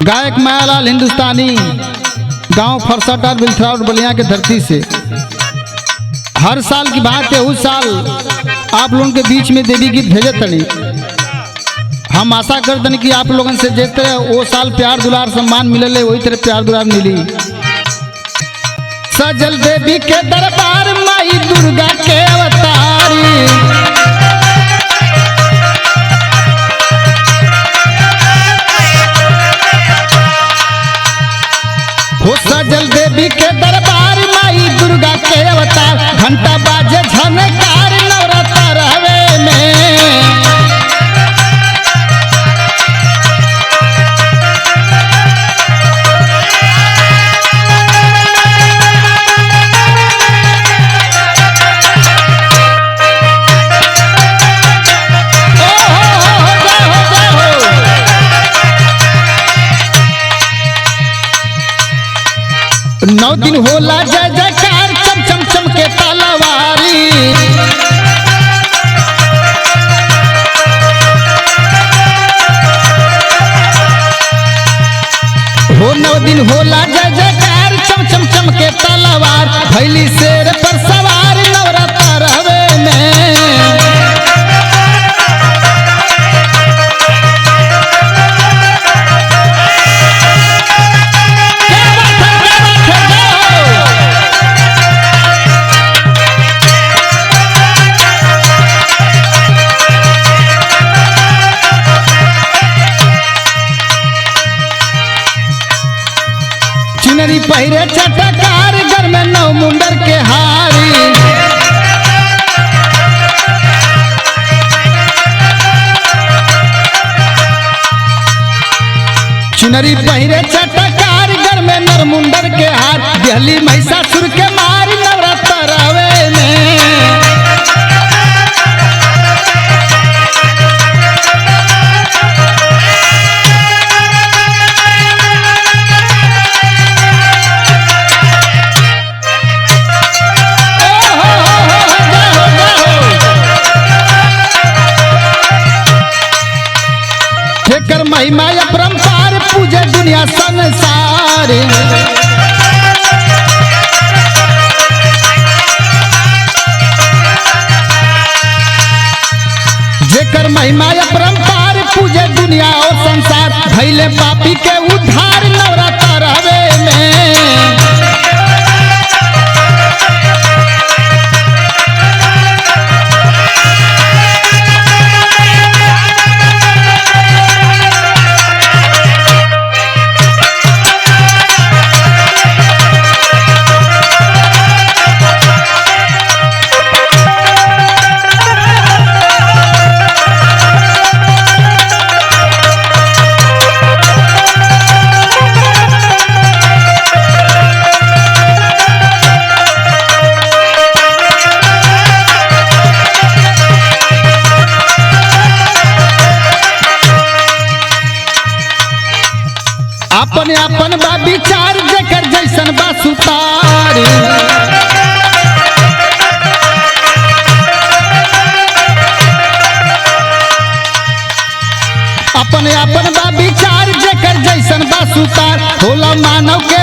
गायक मायालाल हिंदुस्तानी गांव फरसटा बिलथरा और बलिया के धरती से हर साल की बात है। उस साल आप लोगों के बीच में देवी गीत भेजे तनी। हम आशा करते कि आप लोगों से जिस तरह वो साल प्यार दुलार सम्मान मिले वही तरह प्यार दुलार मिली। सजल देवी के दरबार माई दुर्गा के अवतारी, हो सजल देवी के दरबार माई दुर्गा के अवतार। घंटा बाजे झनकार नवरात्र हवे में, नौ दिन होला जय जयकार चम चम चम के तलवारी। हो 9 दिन होला जय जयकार चम चम चम के तलवार। भैली शेर पर सवार नवरात्र हवे में, चुनरी पहिरे चटकार घर में 9 मुंडर के हारी। चुनरी पहिरे चटकार घर में 9 मुंडर के हार। दिहली महिषासुर के मारी नवरात्र हवे में, जेकर महिमा अपरंपार पूजे दुनिया संसार। जेकर महिमा अपरंपार पूजे दुनिया और संसार। भैले पापी के उद्धार नवरात्र हवे में, अपने अपन बा विचार जेकर जैसन बा सुतारी। अपने अपन बा विचार जेकर जैसन बा सुतार। होला मानव के